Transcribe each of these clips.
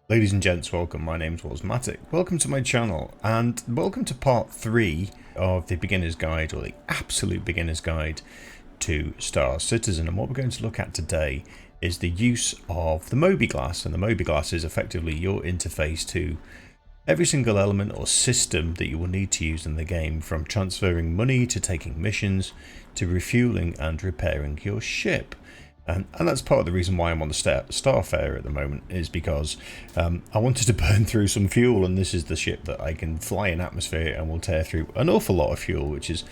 Ladies and gents, welcome. My name's Matic. Welcome to my channel, and welcome to part 3 of the beginner's guide, or the absolute beginner's guide to Star Citizen. And what we're going to look at today is the use of the Mobiglass, and the Mobiglass is effectively your interface to every single element or system that you will need to use in the game, from transferring money to taking missions to refueling and repairing your ship. And that's part of the reason why I'm on the Starfarer at the moment, is because I wanted to burn through some fuel, and this is the ship that I can fly in atmosphere and will tear through an awful lot of fuel, which is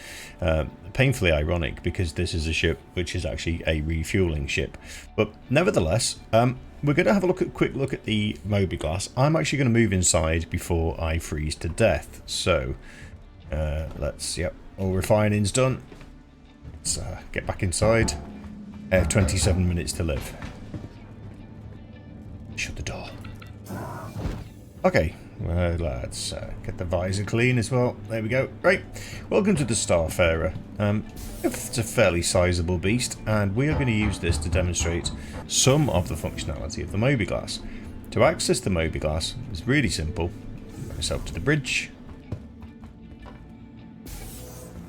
painfully ironic because this is a ship which is actually a refueling ship. But nevertheless, we're going to have a quick look at the Mobiglass. I'm actually going to move inside before I freeze to death. So all refining's done. Let's get back inside. 27 minutes to live. Shut the door. Okay, well, let's get the visor clean as well. There we go. Right, welcome to the Starfarer. It's a fairly sizable beast, and we are going to use this to demonstrate some of the functionality of the Mobiglass. To access the Mobiglass, it's really simple. Get myself to the bridge.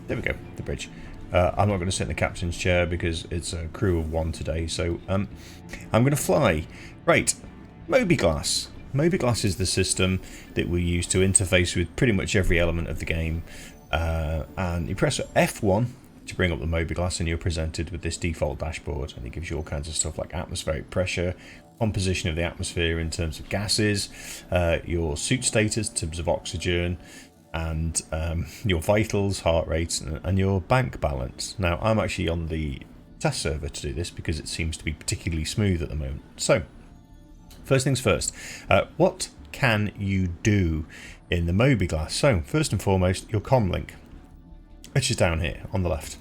There we go, the bridge. I'm not going to sit in the captain's chair because it's a crew of 1 today, so I'm going to fly. Right, Mobiglass. Mobiglass is the system that we use to interface with pretty much every element of the game. And you press F1 to bring up the Mobiglass, and you're presented with this default dashboard, and it gives you all kinds of stuff like atmospheric pressure, composition of the atmosphere in terms of gases, your suit status in terms of oxygen, and your vitals, heart rates, and your bank balance. Now, I'm actually on the test server to do this because it seems to be particularly smooth at the moment. So, first things first, what can you do in the Mobiglass? So, first and foremost, your comm link, which is down here on the left.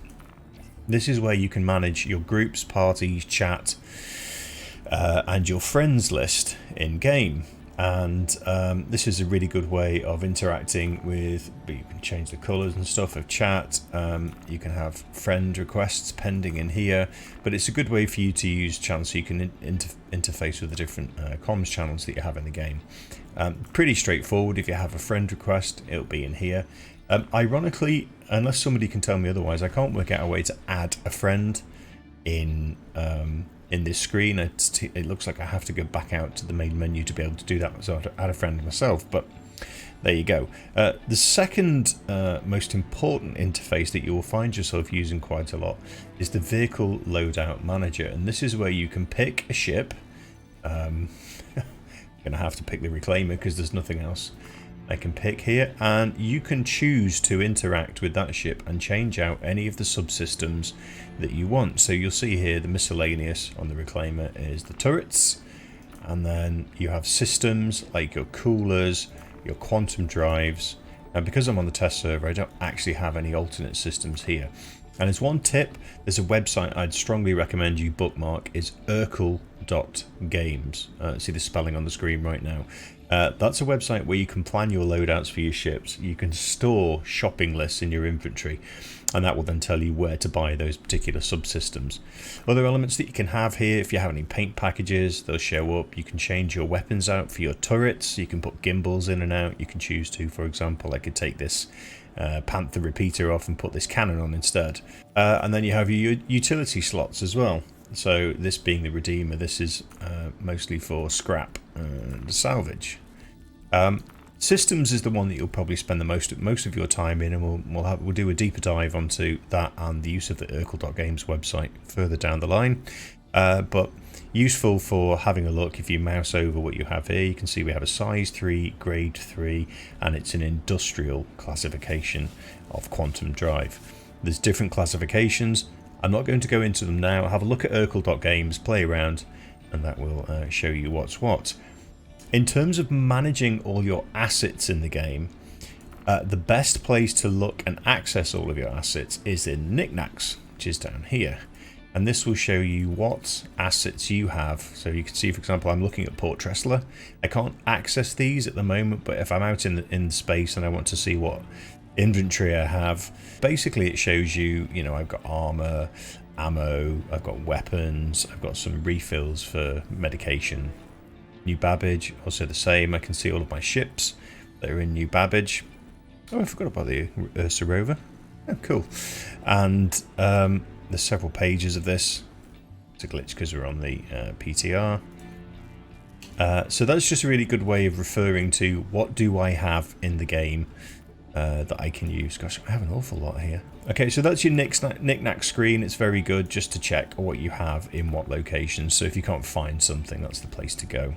This is where you can manage your groups, parties, chat, and your friends list in game. And this is a really good way of interacting with, you can change the colours and stuff of chat, you can have friend requests pending in here, but it's a good way for you to use chat so you can interface with the different comms channels that you have in the game. Pretty straightforward. If you have a friend request, it'll be in here. Ironically, unless somebody can tell me otherwise, I can't work out a way to add a friend in this screen. It looks like I have to go back out to the main menu to be able to do that, so I have to add a friend myself, but there you go. The second most important interface that you will find yourself using quite a lot is the vehicle loadout manager, and this is where you can pick a ship. I'm gonna have to pick the reclaimer because there's nothing else I can pick here, and you can choose to interact with that ship and change out any of the subsystems that you want. So you'll see here the miscellaneous on the reclaimer is the turrets, and then you have systems like your coolers, your quantum drives, and because I'm on the test server I don't actually have any alternate systems here. And as one tip, there's a website I'd strongly recommend you bookmark, is urkel.games. See the spelling on the screen right now. That's a website where you can plan your loadouts for your ships. You can store shopping lists in your inventory, and that will then tell you where to buy those particular subsystems. Other elements that you can have here, if you have any paint packages, they'll show up. You can change your weapons out for your turrets. You can put gimbals in and out. You can choose to, for example, I could take this Panther repeater off and put this cannon on instead. And then you have your utility slots as well. So this being the Redeemer, this is mostly for scrap and salvage. Systems is the one that you'll probably spend the most of your time in, and we'll do a deeper dive onto that and the use of the urkel.games website further down the line. But useful for having a look. If you mouse over what you have here, you can see we have a size 3, grade 3, and it's an industrial classification of quantum drive. There's different classifications. I'm not going to go into them now. Have a look at urkel.games, play around, and that will show you what's what. In terms of managing all your assets in the game, the best place to look and access all of your assets is in NikNaks, which is down here. And this will show you what assets you have. So you can see, for example, I'm looking at Port Tressler. I can't access these at the moment, but if I'm out in space and I want to see what inventory I have, basically it shows you, I've got armor, ammo, I've got weapons, I've got some refills for medication, New Babbage, also the same. I can see all of my ships that are in New Babbage. Oh, I forgot about the Ursa rover. Oh, cool. And there's several pages of this. It's a glitch because we're on the PTR. So that's just a really good way of referring to what do I have in the game that I can use. Gosh, I have an awful lot here. Okay, so that's your NikNak screen. It's very good just to check what you have in what locations. So if you can't find something, that's the place to go.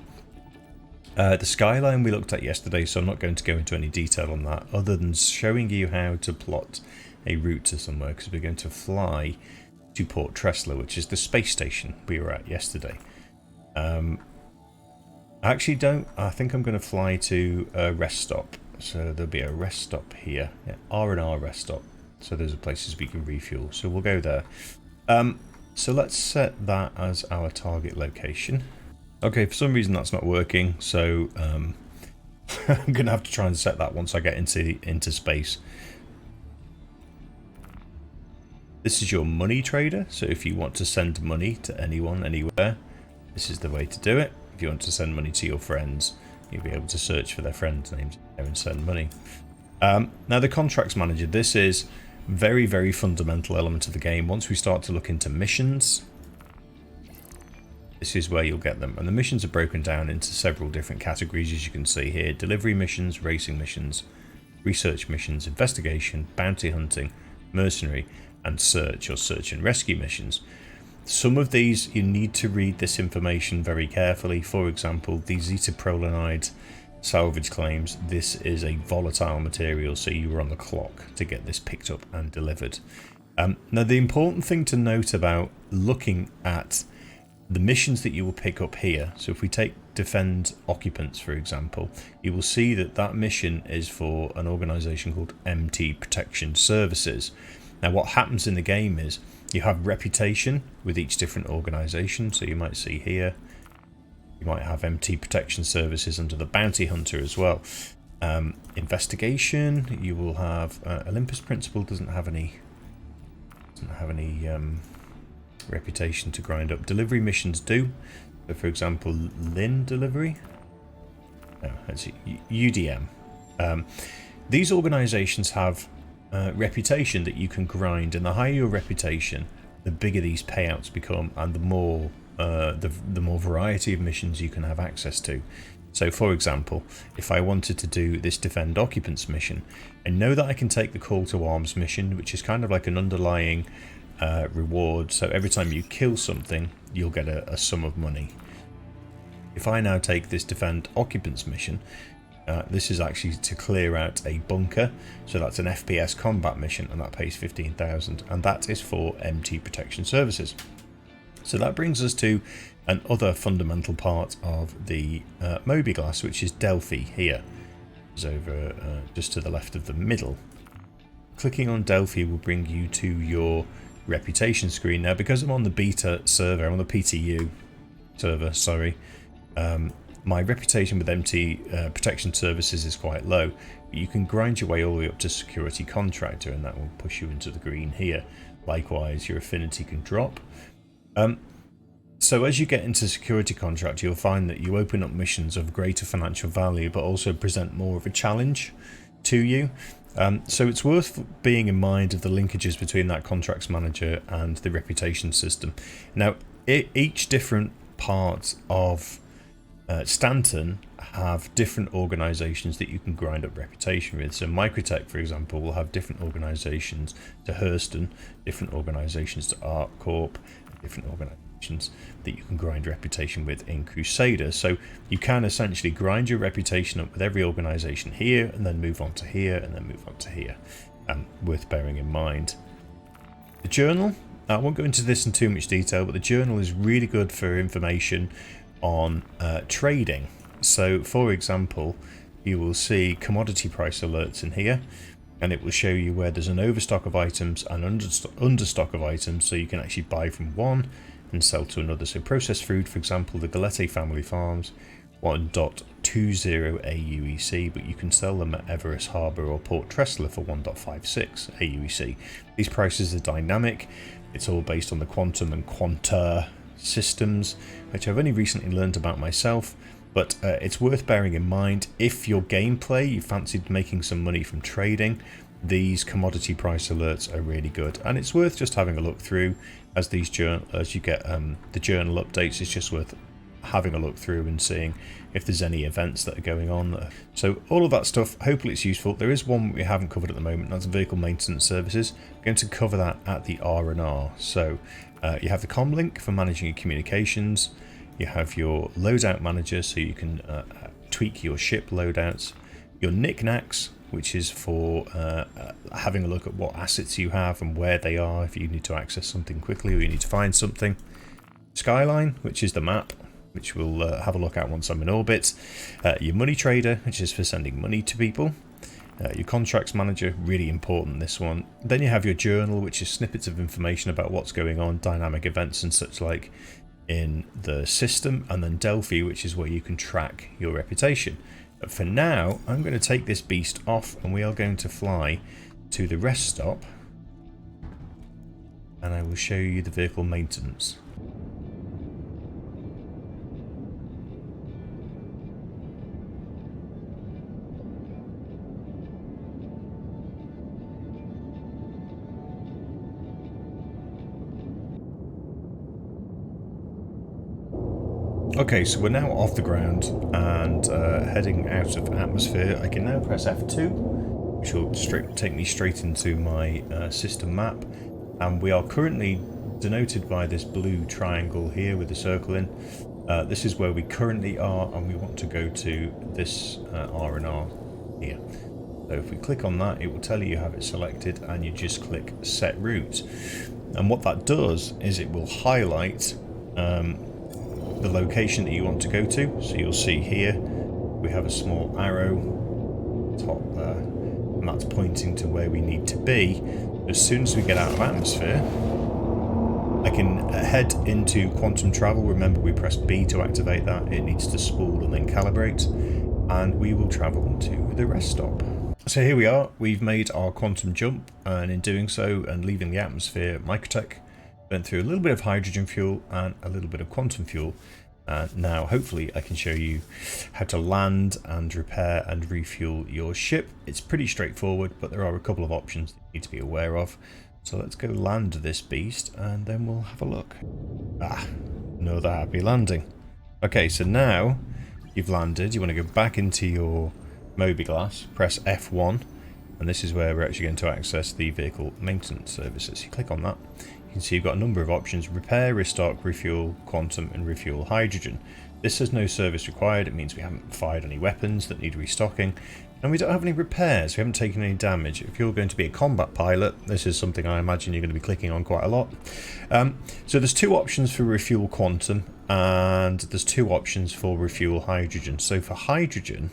The skyline we looked at yesterday, so I'm not going to go into any detail on that, other than showing you how to plot a route to somewhere, because we're going to fly to Port Tressler, which is the space station we were at yesterday. I actually don't. I think I'm going to fly to Restock. So there'll be a rest stop here. Yeah, R&R rest stop. So those are places we can refuel. So we'll go there. So let's set that as our target location. Okay, for some reason that's not working. So I'm going to have to try and set that once I get into space. This is your money trader. So if you want to send money to anyone, anywhere, this is the way to do it. If you want to send money to your friends, you'll be able to search for their friends' names there and send money. Now the contracts manager, this is very, very fundamental element of the game. Once we start to look into missions, this is where you'll get them. And the missions are broken down into several different categories, as you can see here. Delivery missions, racing missions, research missions, investigation, bounty hunting, mercenary, and search or search and rescue missions. Some of these you need to read this information very carefully. For example, the zetaprolinide salvage claims. This is a volatile material, so you were on the clock to get this picked up and delivered. Now the important thing to note about looking at the missions that you will pick up here, so if we take defend occupants for example, you will see that that mission is for an organisation called MT Protection Services. Now what happens in the game is you have reputation with each different organisation, so you might see here you might have MT Protection Services under the Bounty Hunter as well. Investigation, you will have Olympus Principle doesn't have any reputation to grind up. Delivery missions do. So for example, Lin delivery. No, let's see, UDM. These organisations have reputation that you can grind, and the higher your reputation, the bigger these payouts become, and the more variety of missions you can have access to. So for example, if I wanted to do this defend occupants mission, I know that I can take the call to arms mission, which is kind of like an underlying reward. So every time you kill something, you'll get a sum of money. If I now take this defend occupants mission, this is actually to clear out a bunker, so that's an FPS combat mission, and that pays 15,000, and that is for MT Protection Services. So that brings us to another fundamental part of the Mobiglass, which is Delphi here. It's over just to the left of the middle. Clicking on Delphi will bring you to your reputation screen. Now because I'm on the beta server, I'm on the PTU server, sorry, my reputation with MT Protection Services is quite low. But you can grind your way all the way up to Security Contractor, and that will push you into the green here. Likewise, your affinity can drop. So as you get into Security Contractor, you'll find that you open up missions of greater financial value, but also present more of a challenge to you. So it's worth being in mind of the linkages between that contracts manager and the reputation system. Now, each different part of Stanton have different organisations that you can grind up reputation with. So Microtech, for example, will have different organisations to Hurston, different organisations to ArcCorp, different organisations that you can grind reputation with in Crusader. So you can essentially grind your reputation up with every organisation here, and then move on to here, and then move on to here. Worth bearing in mind. The journal, I won't go into this in too much detail, but the journal is really good for information on trading. So for example, you will see commodity price alerts in here, and it will show you where there's an overstock of items and understock of items, so you can actually buy from one and sell to another. So processed food, for example, the Galette family farms 1.20 aUEC, but you can sell them at Everest Harbour or Port Tressler for 1.56 aUEC. These prices are dynamic. It's all based on the quantum and quanta systems, which I've only recently learned about myself. But it's worth bearing in mind, if your gameplay, you fancied making some money from trading, these commodity price alerts are really good. And it's worth just having a look through as these as you get the journal updates. It's just worth having a look through and seeing if there's any events that are going on. So all of that stuff, hopefully it's useful. There is one we haven't covered at the moment, that's vehicle maintenance services. I'm going to cover that at the R&R. So you have the comm link for managing your communications. You have your loadout manager, so you can tweak your ship loadouts. Your NikNaks, which is for having a look at what assets you have and where they are if you need to access something quickly or you need to find something. Skyline, which is the map, which we'll have a look at once I'm in orbit. Your money trader, which is for sending money to people. Your contracts manager, really important, this one. Then you have your journal, which is snippets of information about what's going on, dynamic events and such like in the system. And then Delphi, which is where you can track your reputation. But for now, I'm going to take this beast off and we are going to fly to the rest stop. And I will show you the vehicle maintenance. Okay, so we're now off the ground and heading out of atmosphere. I can now press F2, which will take me straight into my system map. And we are currently denoted by this blue triangle here with the circle in. This is where we currently are, and we want to go to this R&R here. So if we click on that, it will tell you have it selected, and you just click Set Route. And what that does is it will highlight the location that you want to go to. So you'll see here we have a small arrow top there, and that's pointing to where we need to be. As soon as we get out of atmosphere, I can head into quantum travel. Remember, we press B to activate that. It needs to spool and then calibrate, and we will travel to the rest stop. So here we are, we've made our quantum jump, and in doing so and leaving the atmosphere, Microtech went through a little bit of hydrogen fuel and a little bit of quantum fuel. Now hopefully I can show you how to land and repair and refuel your ship. It's pretty straightforward, but there are a couple of options that you need to be aware of. So let's go land this beast and then we'll have a look. Another happy landing. Okay, so now you've landed, you want to go back into your Mobiglass, press F1, and this is where we're actually going to access the vehicle maintenance services. You click on that. You can see you've got a number of options: repair, restock, refuel, quantum, and refuel hydrogen. This says no service required. It means we haven't fired any weapons that need restocking, and we don't have any repairs. We haven't taken any damage. If you're going to be a combat pilot, this is something I imagine you're going to be clicking on quite a lot. So there's two options for refuel quantum, and there's two options for refuel hydrogen. So for hydrogen,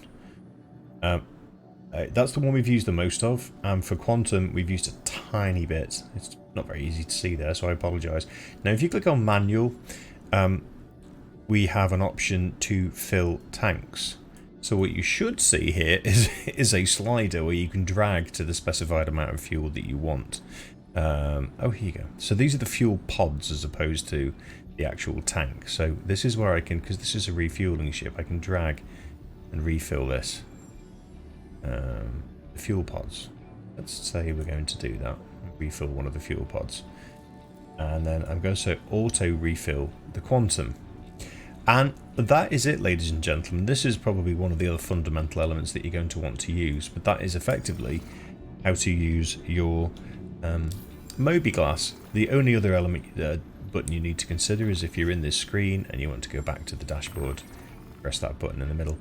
that's the one we've used the most of, and for quantum we've used a tiny bit. It's not very easy to see there, so I apologise. Now if you click on manual, we have an option to fill tanks. So what you should see here is a slider where you can drag to the specified amount of fuel that you want. Oh, here you go. So these are the fuel pods as opposed to the actual tank. So this is where I can, because this is a refueling ship, I can drag and refill this. The fuel pods. Let's say we're going to do that. Refill one of the fuel pods. And then I'm going to say auto refill the quantum. And that is it, ladies and gentlemen. This is probably one of the other fundamental elements that you're going to want to use, but that is effectively how to use your Mobiglass. The only other element button you need to consider is if you're in this screen and you want to go back to the dashboard, press that button in the middle.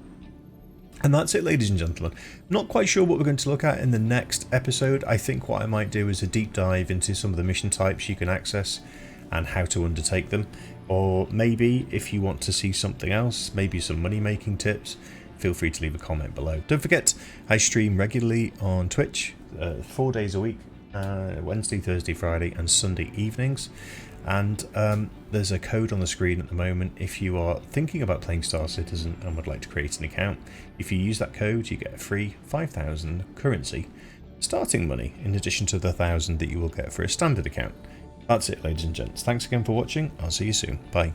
And that's it, ladies and gentlemen. Not quite sure what we're going to look at in the next episode. I think what I might do is a deep dive into some of the mission types you can access and how to undertake them. Or maybe if you want to see something else, maybe some money making tips, feel free to leave a comment below. Don't forget, I stream regularly on Twitch 4 days a week, Wednesday, Thursday, Friday and Sunday evenings. And there's a code on the screen at the moment if you are thinking about playing Star Citizen and would like to create an account. If you use that code, you get a free 5,000 currency starting money, in addition to the 1,000 that you will get for a standard account. That's it, ladies and gents. Thanks again for watching. I'll see you soon. Bye.